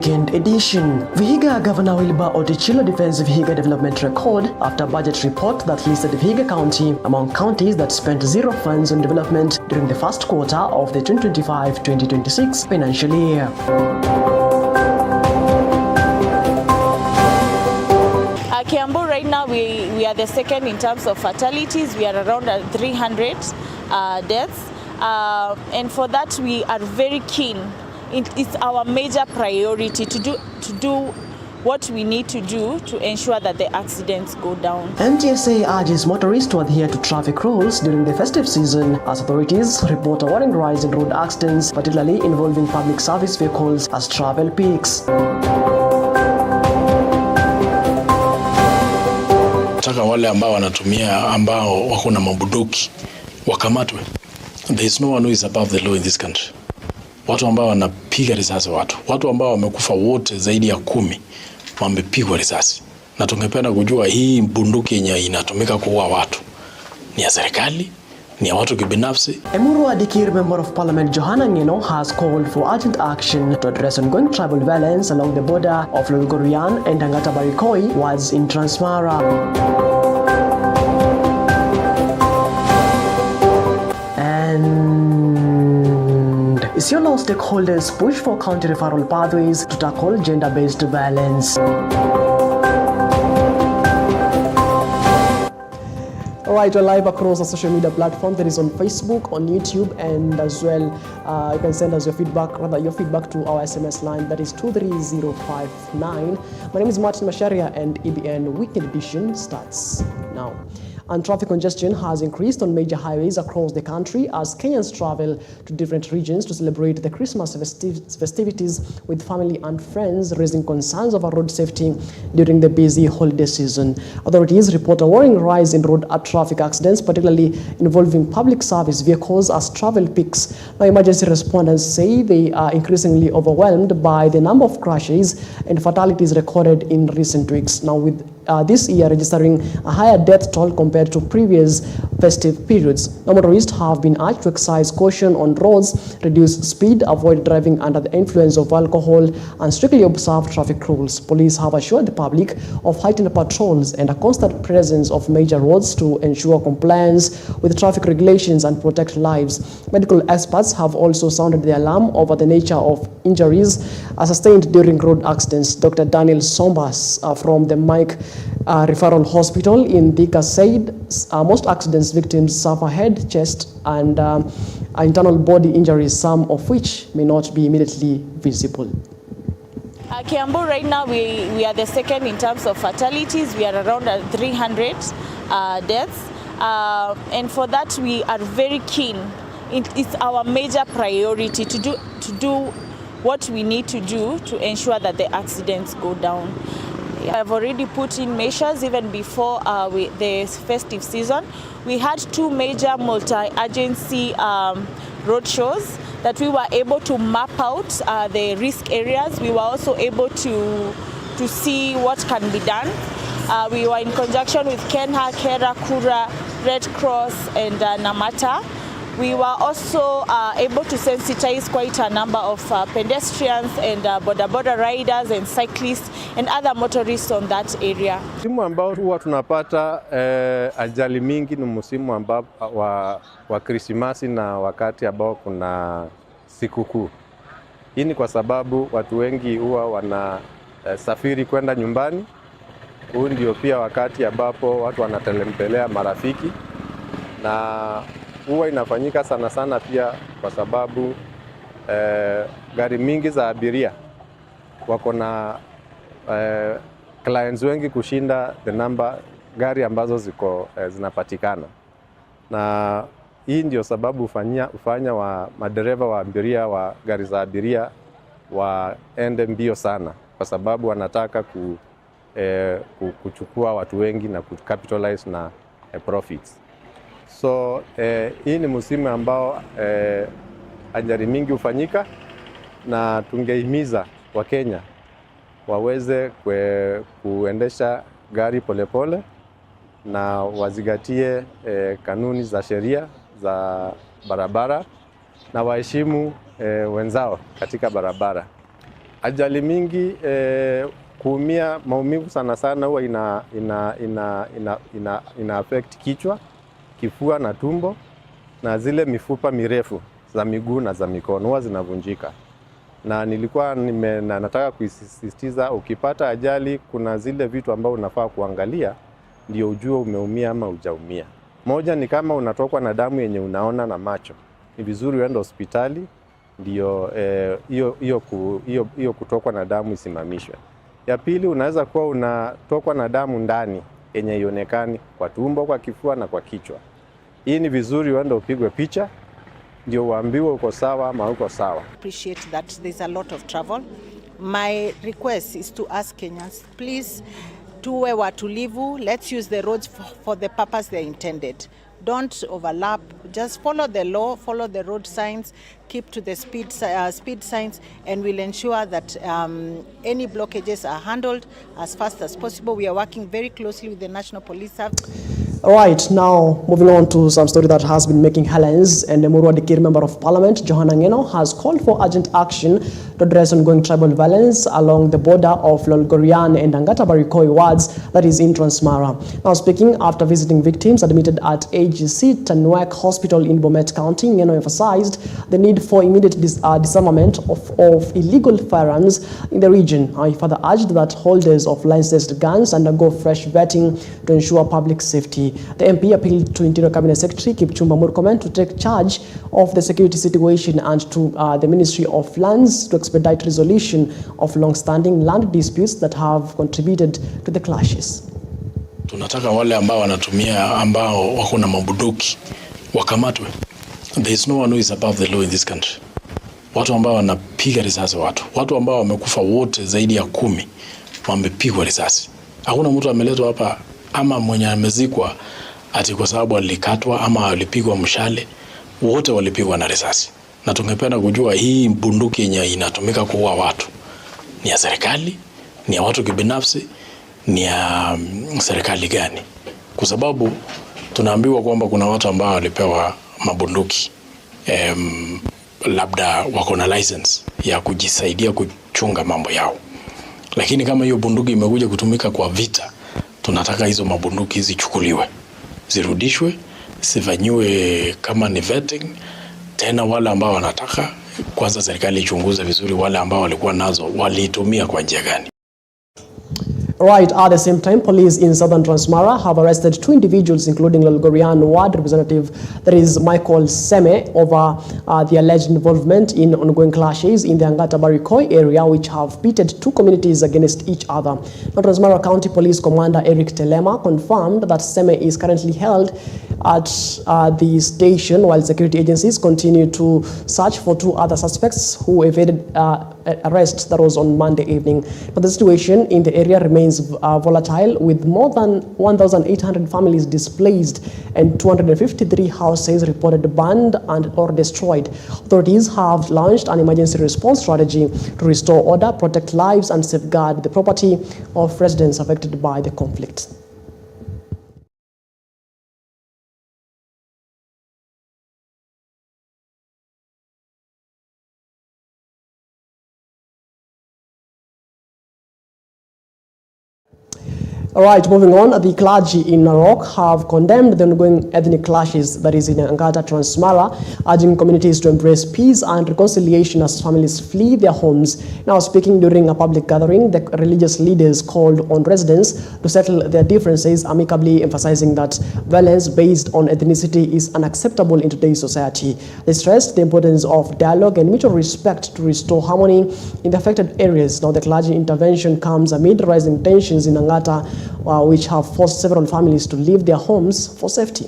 Weekend edition. Vihiga Governor Wilbur Otichilo defends Vihiga development record after budget report that listed Vihiga County among counties that spent zero funds on development during the first quarter of the 2025-2026 financial year. Kiambu, right now we are the second in terms of fatalities. We are around 300 deaths, and for that we are very keen. It's our major priority to do what we need to do to ensure that the accidents go down. NTSA urges motorists to adhere to traffic rules during the festive season as authorities report a worrying rise in road accidents, particularly involving public service vehicles as travel peaks. Nataka wale ambao wanatumia ambao wako na mabunduki wakamatwe. There is no one who is above the law in this country. Watu ambao wanapiga risasi watu ambao wamekufa wote zaidi ya 10 wamepigwa risasi. Na tungependa kujua hii bunduki yenye inatumika kuua watu ni ya serikali, ni ya watu kibinafsi. Emuru Adikir, Member of Parliament Johanna Ngeno, has called for urgent action to address ongoing tribal violence along the border of Lolgorian and Angata Barikoi wards in Transmara. Isiolo stakeholders push for county referral pathways to tackle gender-based violence. Alright, we're live across the social media platform that is on Facebook, on YouTube, and as well you can send us your feedback to our SMS line, that is 23059. My name is Macharia and EBN Weekend Edition starts now. And traffic congestion has increased on major highways across the country as Kenyans travel to different regions to celebrate the Christmas festivities with family and friends, raising concerns over road safety during the busy holiday season. Authorities report a worrying rise in road traffic accidents, particularly involving public service vehicles as travel peaks. Now, emergency respondents say they are increasingly overwhelmed by the number of crashes and fatalities recorded in recent weeks. Now, with this year registering a higher death toll compared to previous festive periods. Motorists have been urged to exercise caution on roads, reduce speed, avoid driving under the influence of alcohol, and strictly observe traffic rules. Police have assured the public of heightened patrols and a constant presence of major roads to ensure compliance with traffic regulations and protect lives. Medical experts have also sounded the alarm over the nature of injuries sustained during road accidents. Dr. Daniel Sombas from the Mike Referral Hospital in Thika said most accidents victims suffer head, chest, and internal body injuries, some of which may not be immediately visible. Kiambu, right now we are the second in terms of fatalities. We are around 300 deaths, and for that we are very keen. It's our major priority to do what we need to do to ensure that the accidents go down. I've already put in measures even before the festive season. We had 2 major multi-agency road shows that we were able to map out the risk areas. We were also able to see what can be done. We were in conjunction with Kenha, Kera, Kura, Red Cross, and Namata. We were also able to sensitize quite a number of pedestrians and boda riders and cyclists and other motorists on that area. Msimu ambao huwa tunapata ajali mingi ni msimu ambao wa Krismasi na wakati ambao kuna sikukuu. Hii ni kwa sababu watu wengi huwa wanasafiri kwenda nyumbani. Huu ndio pia wakati ambapo watu wanatembelea marafiki, na huwa inafanyika sana sana pia kwa sababu gari mingi za abiria wako na clients wengi kushinda the number gari ambazo zinapatikana. Na hii ndio sababu ufanya wa madereva wa abiria wa gari za abiria waende mbio sana, kwa sababu wanataka kuchukua watu wengi na capitalize na profits. So hii ni msimu ambao ajali mingi hufanyika, na tungehimiza Wakenya waweze kuendesha gari polepole na wazingatie kanuni za sheria za barabara na waheshimu wenzao katika barabara. Ajali mingi kuumia, maumivu sana sana huwa ina affect kichwa, kifua na tumbo, na zile mifupa mirefu za miguu na za mikono huwa zinavunjika. Na nilikuwa nataka kuisisitiza, ukipata ajali kuna zile vitu ambao unafaa kuangalia ndio ujue umeumia ama hujaumia. Moja ni kama unatokwa na damu yenye unaona na macho, ni vizuri uende hospitali ndio hiyo kutokwa na damu isimamishwe. Ya pili, unaweza kuwa unatokwa na damu ndani yenye haionekani, kwa tumbo, kwa kifua na kwa kichwa. Hii ni vizuri uende upigwe picha ndio uambiwe uko sawa ama uko sawa. Appreciate that there's a lot of travel. My request is to ask Kenyans, please, tuwe watulivu. Let's use the roads for the purpose they're intended. Don't overlap. Just follow the law, follow the road signs, keep to the speed signs, and we'll ensure that any blockages are handled as fast as possible. We are working very closely with the National Police Service. All right, now moving on to some story that has been making headlines, and the Murwa Dikir Member of Parliament, Johanna Ngeno, has called for urgent action to address ongoing tribal violence along the border of Lolgorian and Angata Barikoi wards, that is in Transmara. Now speaking after visiting victims admitted at AGC Tanwek Hospital in Bomet County, Ngeno emphasized the need for immediate disarmament of illegal firearms in the region. He further urged that holders of licensed guns undergo fresh vetting to ensure public safety. The MP appealed to Interior Cabinet Secretary Kipchumba Murkomen to take charge of the security situation and to the Ministry of Lands to expedite resolution of long-standing land disputes that have contributed to the clashes. Tunataka wale ambao wanatumia, ambao wako na mabunduki wakamatwe. There is no one who is above the law in this country. Watu ambao wanapiga risasi watu ambao wamekufa wote zaidi ya 10 wamepigwa risasi. Hakuna mtu ameletwa hapa ama mwenye amezikwa ati kwa sababu alikatwa ama alipigwa mshale. Wote walipigwa na risasi. Na tungependa kujua hii bunduki yenye inatumika kuua watu ni ya serikali, ni ya watu kibinafsi, ni ya serikali gani? Kwa sababu tunaambiwa kwamba kuna watu ambao walipewa mabunduki labda wako na license ya kujisaidia kuchunga mambo yao. Lakini kama hiyo bunduki imekuja kutumika kwa vita, tunataka hizo mabunduki zichukuliwe, zirudishwe, sifanyiwe kama ni vetting. Tena wale ambao wanataka, kwanza serikali ichunguze vizuri wale ambao walikuwa nazo walitumia kwa njia gani. Right, at the same time, police in southern Transmara have arrested 2 individuals, including Lolgorian ward representative, that is Michael Seme, over the alleged involvement in ongoing clashes in the Angata Barikoi area, which have pitted 2 communities against each other. Now, Transmara County Police Commander Eric Telema confirmed that Seme is currently held at the station while security agencies continue to search for 2 other suspects who evaded arrest that was on Monday evening. But the situation in the area remains volatile, with more than 1,800 families displaced and 253 houses reported burned and or destroyed. Authorities have launched an emergency response strategy to restore order, protect lives and safeguard the property of residents affected by the conflict. All right, moving on, the clergy in Narok have condemned the ongoing ethnic clashes that is in Angata Transmara, urging communities to embrace peace and reconciliation as families flee their homes. Now, speaking during a public gathering, the religious leaders called on residents to settle their differences amicably, emphasizing that violence based on ethnicity is unacceptable in today's society. They stressed the importance of dialogue and mutual respect to restore harmony in the affected areas. Now, the clergy intervention comes amid rising tensions in Angata, which have forced several families to leave their homes for safety.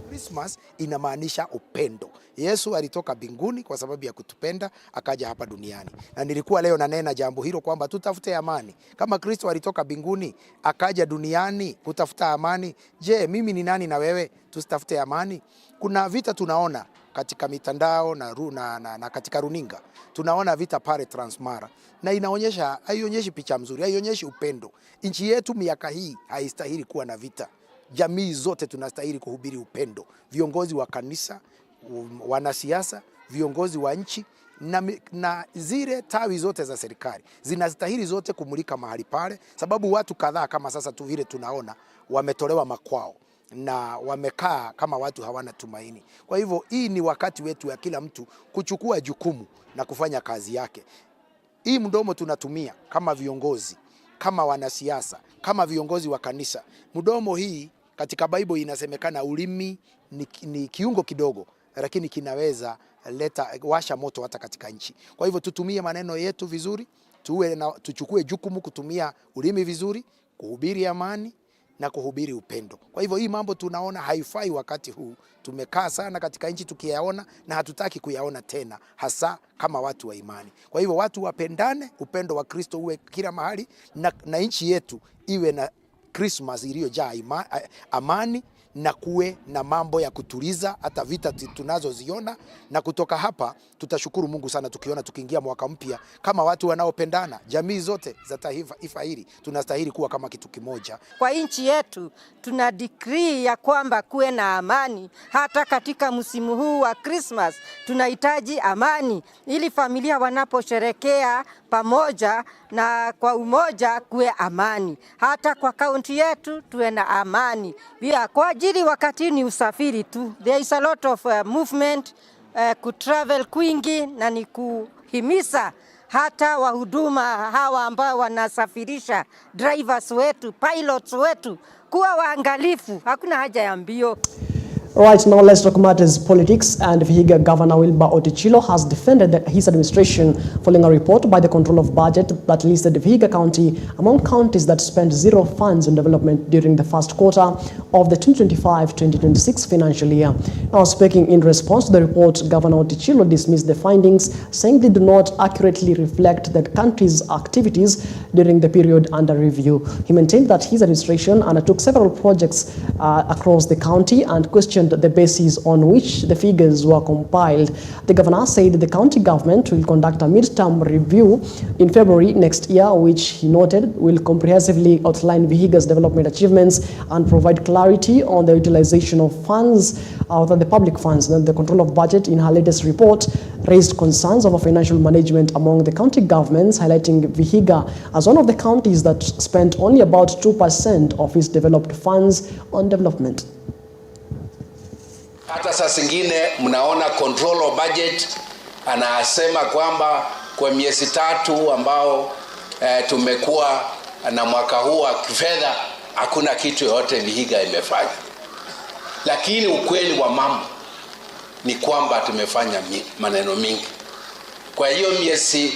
Christmas inamaanisha upendo. Yesu alitoka mbinguni kwa sababu ya kutupenda, akaja hapa duniani. Na nilikuwa leo nanena jambo hilo kwamba tutafute amani. Kama Kristo alitoka mbinguni, akaja duniani kutafuta amani, je, mimi ni nani na wewe tusitafute amani? Kuna vita tunaona katika mitandao na katika runinga. Tunaona vita pale Transmara. Na inaonyesha, haionyeshi picha mzuri, haionyeshi upendo. Nchi yetu miaka hii haistahili kuwa na vita. Jamii zote tunastahili kuhubiri upendo. Viongozi wa kanisa, wanasiasa, viongozi wa nchi, na zile tawi zote za serikali zinastahili zote kumulika mahali pale, sababu watu kadhaa kama sasa tu vile tunaona wametolewa makwao na wamekaa kama watu hawana tumaini. Kwa hivyo hii ni wakati wetu ya kila mtu kuchukua jukumu na kufanya kazi yake. Hii mdomo tunatumia kama viongozi, kama wanasiasa, kama viongozi wa kanisa. Mdomo hii katika Bible inasemekana ulimi ni kiungo kidogo, lakini kinaweza washa moto hata katika nchi. Kwa hivyo tutumie maneno yetu vizuri, tuchukue jukumu kutumia ulimi vizuri, kuhubiri amani na kuhubiri upendo. Kwa hivyo hii mambo tunaona haifai wakati huu. Tumekaa sana katika nchi tukiyaona na hatutaki kuyaona tena, hasa kama watu wa imani. Kwa hivyo watu wapendane, upendo wa Kristo uwe kila mahali na nchi yetu iwe na Christmas iliyojaa amani na kuwe na mambo ya kutuliza hata vita tunazoziona, na kutoka hapa tutashukuru Mungu sana tukiingia mwaka mpya kama watu wanaopendana. Jamii zote za taifa hili tunastahili kuwa kama kitu kimoja. Kwa nchi yetu tuna decree ya kwamba kuwe na amani. Hata katika msimu huu wa Christmas tunahitaji amani, ili familia wanaposherekea pamoja na kwa umoja kuwe amani. Hata kwa kaunti yetu tuwe na amani. Pia kwa ajili wakati ni usafiri tu, there is a lot of movement, kutravel kwingi, na ni kuhimiza hata wahuduma hawa ambao wanasafirisha, drivers wetu, pilots wetu, kuwa waangalifu. Hakuna haja ya mbio. Right, now let's talk matters politics. And Vihiga Governor Wilbur Otichilo has defended his administration following a report by the Control of Budget that listed Vihiga County among counties that spent zero funds on development during the first quarter of the 2025-2026 financial year. Now, speaking in response to the report, Governor Otichilo dismissed the findings, saying they do not accurately reflect the country's activities during the period under review. He maintained that his administration undertook several projects across the county and questioned the basis on which the figures were compiled. The governor said the county government will conduct a midterm review in February next year, which he noted will comprehensively outline Vihiga's development achievements and provide clarity on the utilization of funds, the public funds. And the Control of Budget in her latest report raised concerns over financial management among the county governments, highlighting Vihiga as one of the counties that spent only about 2% of its developed funds on development. Hata saa zingine mnaona Control of Budget anasema kwamba kwa miezi 3 ambao tumekuwa na mwaka huu wa kifedha hakuna kitu yote Vihiga imefanya. Lakini ukweli wa mambo ni kwamba tumefanya maneno mingi. Kwa hiyo miezi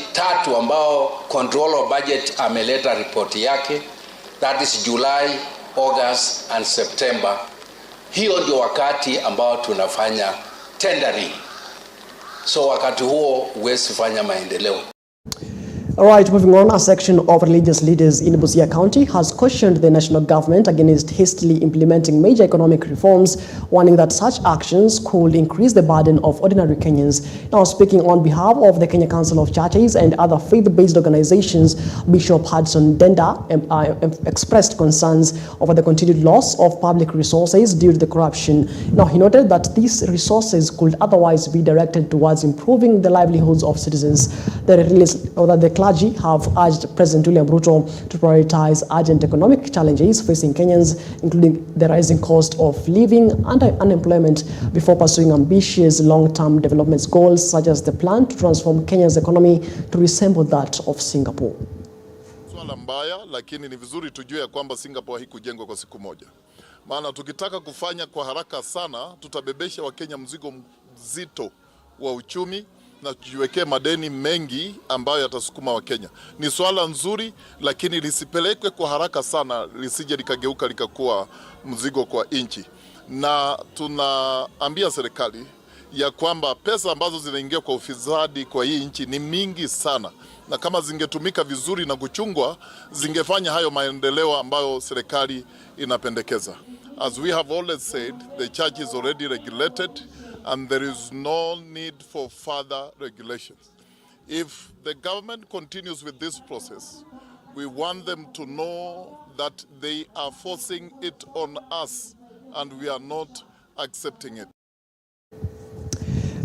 3 ambao Control of Budget ameleta ripoti yake, that is July, August and September. Hiyo ndio wakati ambao tunafanya tendering. So wakati huo huwezi fanya maendeleo. All right, moving on, a section of religious leaders in Busia County has questioned the national government against hastily implementing major economic reforms, warning that such actions could increase the burden of ordinary Kenyans. Now, speaking on behalf of the Kenya Council of Churches and other faith-based organizations, Bishop Hudson Denda expressed concerns over the continued loss of public resources due to the corruption. Now, he noted that these resources could otherwise be directed towards improving the livelihoods of citizens. The Clergy have urged President William Ruto to prioritize urgent economic challenges facing Kenyans, including the rising cost of living and unemployment, before pursuing ambitious long-term development goals, such as the plan to transform Kenya's economy to resemble that of Singapore. Swala mbaya, lakini ni vizuri tujue ya kwamba Singapore haikujengwa kwa siku moja. Maana tukitaka kufanya kwa haraka sana, tutabebesha Wakenya mzigo mzito wa uchumi na tujiwekee madeni mengi ambayo yatasukuma Wakenya. Ni swala nzuri, lakini lisipelekwe kwa haraka sana, lisije likageuka likakuwa mzigo kwa nchi. Na tunaambia serikali ya kwamba pesa ambazo zinaingia kwa ufisadi kwa hii nchi ni mingi sana, na kama zingetumika vizuri na kuchungwa, zingefanya hayo maendeleo ambayo serikali inapendekeza. As we have always said, the church is already regulated and there is no need for further regulations. If the government continues with this process, we want them to know that they are forcing it on us and we are not accepting it.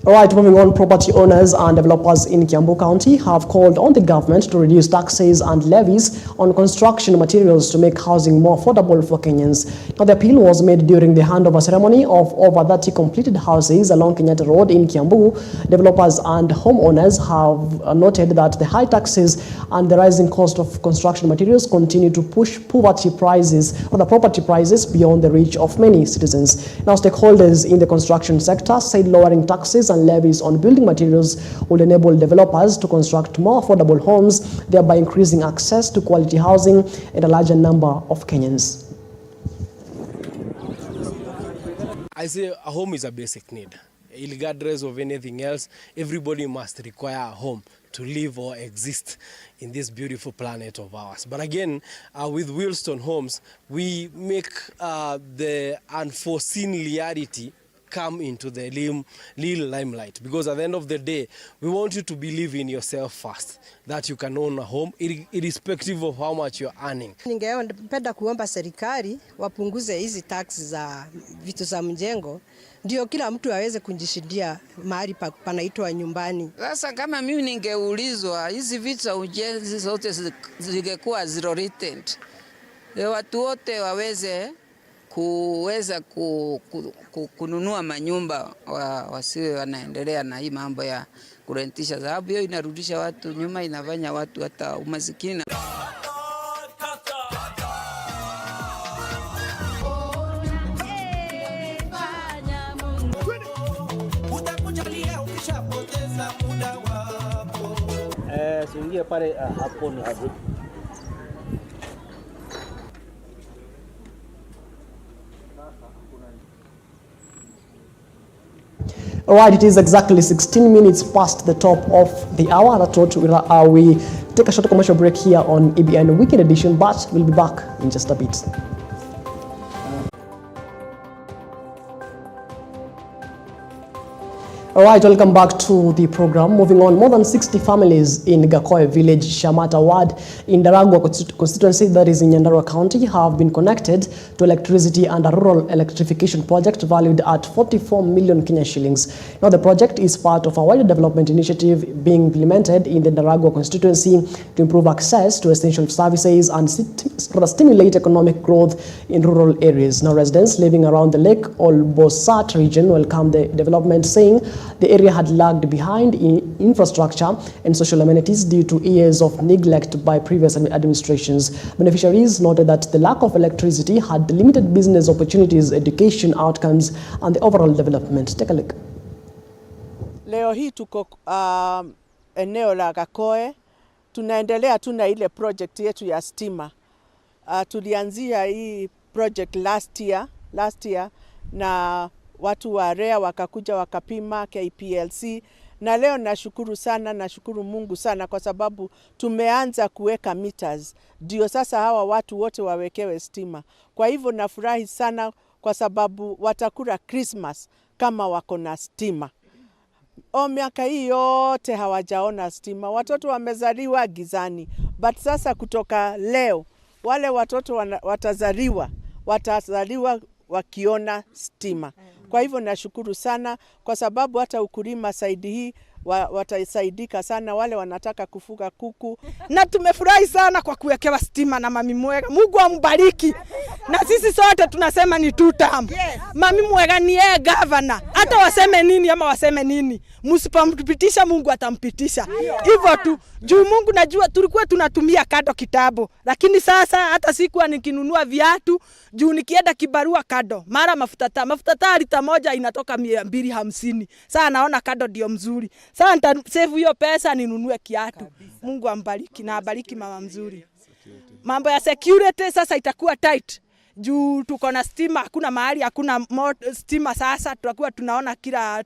All right, moving on, property owners and developers in Kiambu County have called on the government to reduce taxes and levies on construction materials to make housing more affordable for Kenyans. Now, the appeal was made during the handover ceremony of over 30 completed houses along Kenyatta Road in Kiambu. Developers and homeowners have noted that the high taxes and the rising cost of construction materials continue to push property prices beyond the reach of many citizens. Now, stakeholders in the construction sector said lowering taxes and levies on building materials would enable developers to construct more affordable homes, thereby increasing access to quality housing and a larger number of Kenyans. I say a home is a basic need. Regardless of anything else, everybody must require a home to live or exist in this beautiful planet of ours. But again, with Wheelstone Homes, we make the unforeseen reality come into the real limelight, because at the end of the day, we want you to believe in yourself first, that you can own a home irrespective of how much you're earning. Ningependa kuomba serikali wapunguze hizi tax za vitu za mjengo, ndio kila mtu aweze kujishindia mahali panaitwa nyumbani. Sasa kama mimi ningeulizwa hizi vitu za ujenzi zote zingekuwa zero rated, watu wote waweza kununua manyumba, wasiwe wanaendelea na hii mambo ya kurentisha, sababu hiyo inarudisha watu nyuma, inafanya watu hata umasikini. Siingie pale hapo ni hapo. All right, it is exactly 16 minutes past the top of the hour. That's what we take a short commercial break here on EBN Weekend Edition, but we'll be back in just a bit. All right, welcome back to the program. Moving on, more than 60 families in Gakoe village, Shamata ward in Daragwa constituency, that is in Nyandarua County, have been connected to electricity and a rural electrification project valued at 44 million Kenya shillings. Now, the project is part of a wider development initiative being implemented in the Daragwa constituency to improve access to essential services and stimulate economic growth in rural areas. Now, residents living around the Lake Olbosat region welcome the development, saying the area had lagged behind in infrastructure and social amenities due to years of neglect by previous administrations. Beneficiaries noted that the lack of electricity had limited business opportunities, education outcomes, and the overall development. Take a look. Leo hii tuko eneo la Gakoe, tunaendelea tu na ile project yetu ya stima. Tulianzia hii project last year na watu wa REA wakakuja wakapima KPLC, na leo nashukuru Mungu sana kwa sababu tumeanza kuweka meters, ndio sasa hawa watu wote wawekewe stima. Kwa hivyo nafurahi sana kwa sababu watakula Christmas kama wako na stima. Miaka hii yote hawajaona stima, watoto wamezaliwa gizani, but sasa kutoka leo wale watoto watazaliwa wakiona stima. Kwa hivyo nashukuru sana kwa sababu hata ukulima saidi hii watasaidika sana, wale wanataka kufuga kuku. Na tumefurahi sana kwa kuwekewa stima na Mami Mwega. Mungu ambariki. Na sisi sote tunasema ni tutam. Mami Mwega ni yeye governor. Hata waseme nini ama waseme nini, msipompitisha Mungu atampitisha. Hivyo tu. Juu Mungu najua tulikuwa tunatumia kado kitabo, lakini sasa hata sikuwa nikinunua viatu, juu nikienda kibarua kado. Mara mafuta taa lita moja inatoka 250. Sasa naona kado ndio mzuri. Sasa nita save hiyo pesa ninunue kiatu. Mungu ambariki na abariki mama mzuri. Mambo ya security sasa itakuwa tight. Juu tuko na stima, hakuna mahali hakuna stima, sasa tutakuwa tunaona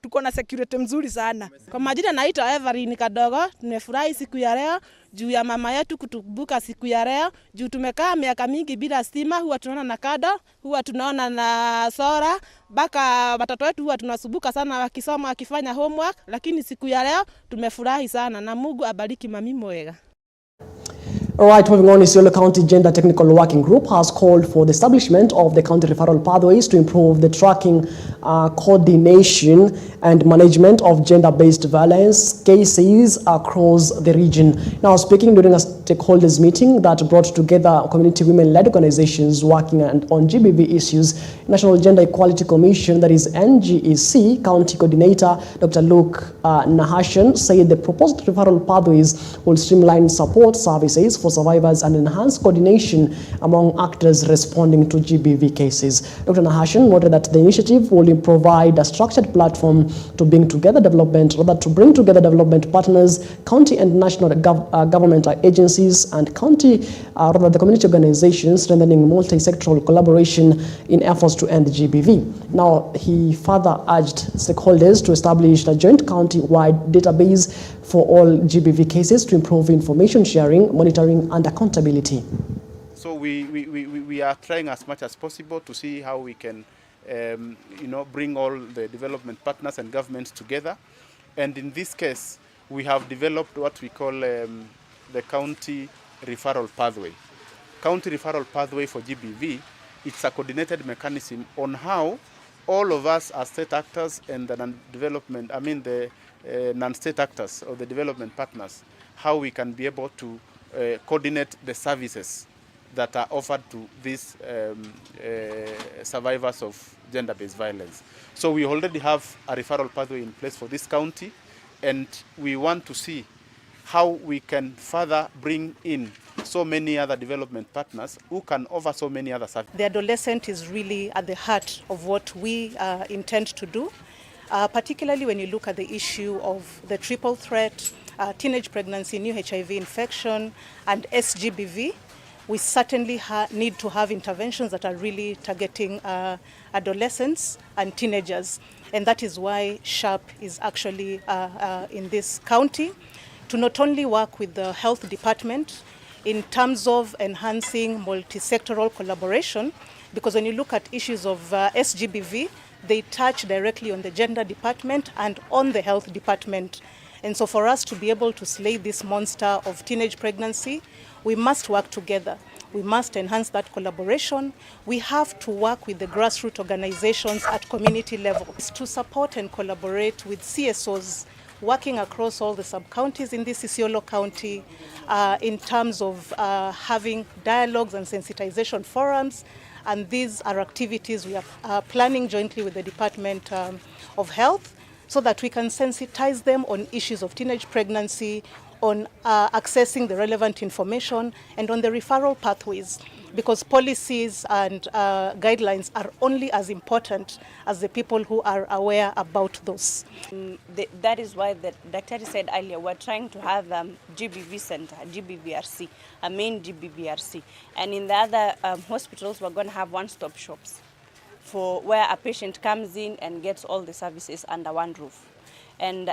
tuko na security mzuri sana. Kwa majina naitwa Everine Kadogo. Tumefurahi siku ya leo juu ya mama yetu kutubuka siku ya leo. Juu tumekaa miaka mingi bila stima, huwa tunaona na kado, huwa tunaona na sora, baka watoto wetu huwa tunasubuka sana wakisoma wakifanya homework, lakini siku ya leo tumefurahi sana na Mungu abariki Mami Mwega. All right, moving on, Isiolo County Gender Technical Working Group has called for the establishment of the county referral pathways to improve the tracking, coordination and management of gender-based violence cases across the region. Now, speaking during a stakeholders meeting that brought together community women-led organizations working on GBV issues, National Gender Equality Commission, that is NGEC, County Coordinator Dr. Luke Nahashan said the proposed referral pathways will streamline support services for survivors and enhance coordination among actors responding to GBV cases. Dr. Nahashan noted that the initiative will provide a structured platform to bring together development partners, county and national government agencies, and the community organizations, strengthening multi-sectoral collaboration in efforts to end GBV. Now, he further urged stakeholders to establish a joint county-wide database for all GBV cases to improve information sharing, monitoring, and accountability. So we are trying as much as possible to see how we can bring all the development partners and governments together. And in this case, we have developed what we call the county referral pathway. County referral pathway for GBV, it's a coordinated mechanism on how all of us as state actors and the non-state actors or the development partners, how we can be able to coordinate the services that are offered to these survivors of gender-based violence. So we already have a referral pathway in place for this county, and we want to see how we can further bring in so many other development partners who can offer so many other services. The adolescent is really at the heart of what we intend to do, particularly when you look at the issue of the triple threat, teenage pregnancy, new HIV infection, and SGBV. We certainly need to have interventions that are really targeting adolescents and teenagers. And that is why SHARP is actually in this county to not only work with the health department in terms of enhancing multi-sectoral collaboration, because when you look at issues of SGBV, they touch directly on the gender department and on the health department. And so for us to be able to slay this monster of teenage pregnancy, we must work together. We must enhance that collaboration. We have to work with the grassroots organizations at community level to support and collaborate with CSOs working across all the sub-counties in this Isiolo County in terms of having dialogues and sensitization forums. And these are activities we are planning jointly with the Department of Health so that we can sensitize them on issues of teenage pregnancy, on accessing the relevant information, and on the referral pathways, because policies and guidelines are only as important as the people who are aware about those. That is why the Dr. said earlier, we're trying to have GBV center, GBVRC, a main GBVRC. And in the other hospitals, we're going to have one-stop shops for where a patient comes in and gets all the services under one roof. And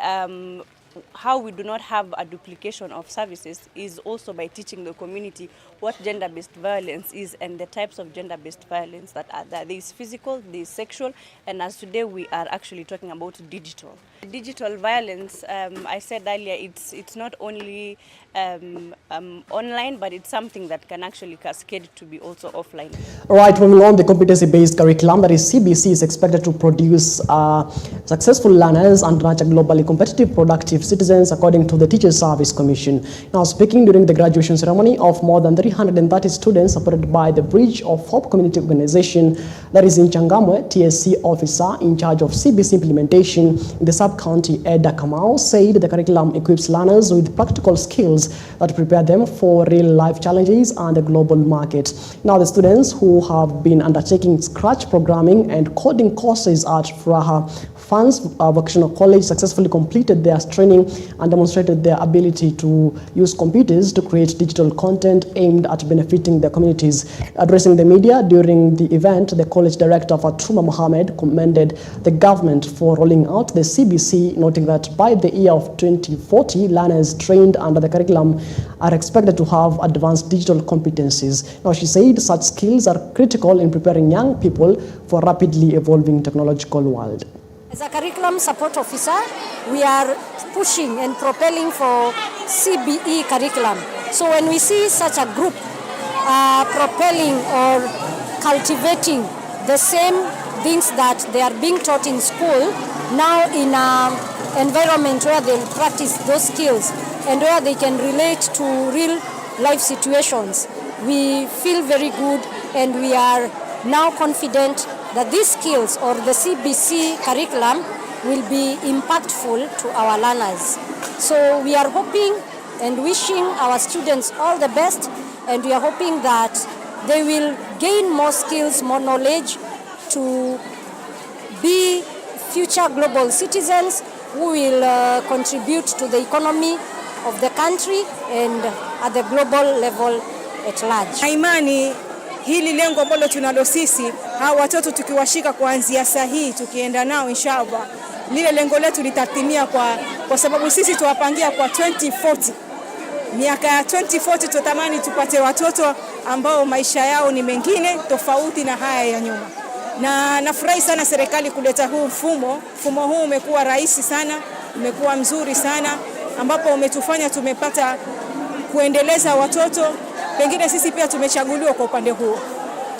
how we do not have a duplication of services is also by teaching the community what gender-based violence is and the types of gender-based violence that are there. There is physical, there is sexual, and as today we are actually talking about digital. Digital violence, I said earlier, it's not only online, but it's something that can actually cascade to be also offline. All right, moving on, the competency-based curriculum, that is CBC, is expected to produce successful learners and nurture globally competitive, productive citizens, according to the Teachers Service Commission. Now, speaking during the graduation ceremony of more than 330 students supported by the Bridge of Hope Community Organization, that is in Changamwe, TSC officer in charge of CBC implementation in the sub-county, Eda Kamau, said the curriculum equips learners with practical skills that prepare them for real-life challenges and the global market. Now, the students who have been undertaking Scratch programming and coding courses at Furaha Fans Vocational College successfully completed their training and demonstrated their ability to use computers to create digital content aimed at benefiting their communities. Addressing the media during the event, the college director Fatuma Mohammed commended the government for rolling out the CBC, noting that by the year of 2040, learners trained under the curriculum are expected to have advanced digital competencies. Now, she said such skills are critical in preparing young people for rapidly evolving technological world. As a curriculum support officer, we are pushing and propelling for CBE curriculum. So when we see such a group propelling or cultivating the same things that they are being taught in school, now in an environment where they practice those skills and where they can relate to real life situations, we feel very good, and we are now confident that these skills or the CBC curriculum will be impactful to our learners. So we are hoping and wishing our students all the best, and we are hoping that they will gain more skills, more knowledge to be future global citizens who will contribute to the economy of the country and at the global level at large. Imani hili lengo ambalo tunalo sisi, hawa watoto tukiwashika kuanzia sahihi tukienda nao inshallah, lile lengo letu litatimia kwa sababu sisi tuwapangia kwa 2040. Miaka ya 2040 tutamani tupate watoto ambao maisha yao ni mengine tofauti na haya ya nyuma. Na nafurahi sana serikali kuleta huu mfumo. Mfumo huu umekuwa rahisi sana, umekuwa mzuri sana, ambapo umetufanya tumepata kuendeleza watoto. Pengine sisi pia tumechaguliwa kwa upande huo.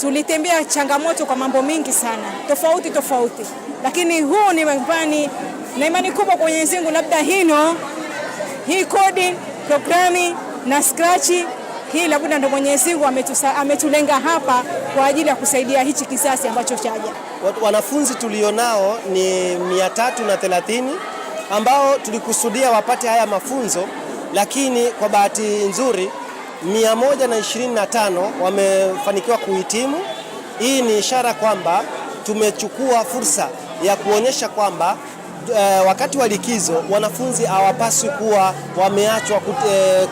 Tulitembea changamoto kwa mambo mingi sana, tofauti. Lakini huu ni na imani kubwa kwa Mwenyezi Mungu, labda hii coding, programming na scratch, hii labda ndo Mwenyezi Mungu ametulenga hapa kwa ajili ya kusaidia hichi kisasi ambacho chaja. Wanafunzi tulionao ni 330 ambao tulikusudia wapate haya mafunzo, lakini kwa bahati nzuri 125 wamefanikiwa kuhitimu. Hii ni ishara kwamba tumechukua fursa ya kuonyesha kwamba wakati wa likizo wanafunzi hawapaswi kuwa wameachwa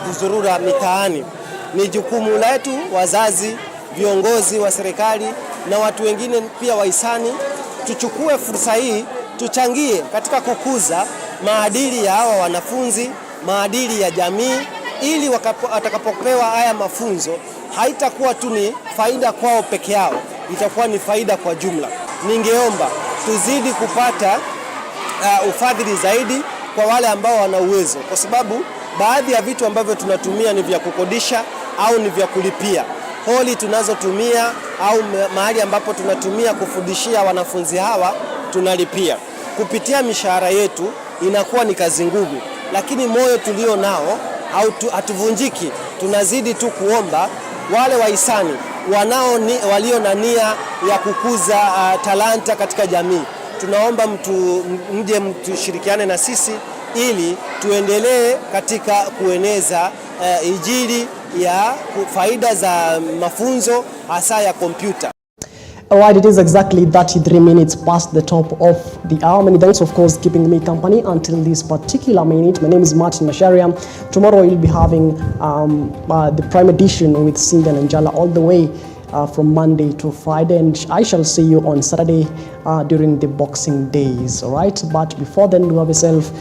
kuzurura mitaani. Ni jukumu letu wazazi, viongozi wa serikali na watu wengine pia wahisani, tuchukue fursa hii, tuchangie katika kukuza maadili ya hawa wanafunzi, maadili ya jamii, ili watakapopewa haya mafunzo haitakuwa tu ni faida kwao peke yao, itakuwa ni faida kwa jumla. Ningeomba tuzidi kupata ufadhili zaidi kwa wale ambao wana uwezo, kwa sababu baadhi ya vitu ambavyo tunatumia ni vya kukodisha au ni vya kulipia. Holi tunazotumia au mahali ambapo tunatumia kufundishia wanafunzi hawa tunalipia. Kupitia mishahara yetu inakuwa ni kazi ngumu, lakini moyo tulio nao hatuvunjiki. Tunazidi tu kuomba wale wahisani walio na nia ya kukuza talanta katika jamii. Tunaomba mje mtushirikiane na sisi ili tuendelee katika kueneza injili ya faida za mafunzo hasa ya kompyuta. Alright, it is exactly 33 minutes past the top of the hour. Many thanks, of course, keeping me company until this particular minute. My name is Macharia. Tomorrow we'll be having the prime edition with Cynthia and Njala all the way from Monday to Friday, and I shall see you on Saturday during the Boxing Days. All right, but before then, do have yourself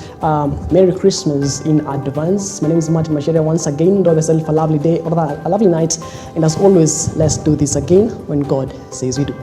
Merry Christmas in advance. My name is Macharia. Once again, do have yourself a lovely day or a lovely night, and as always, let's do this again when God says we do.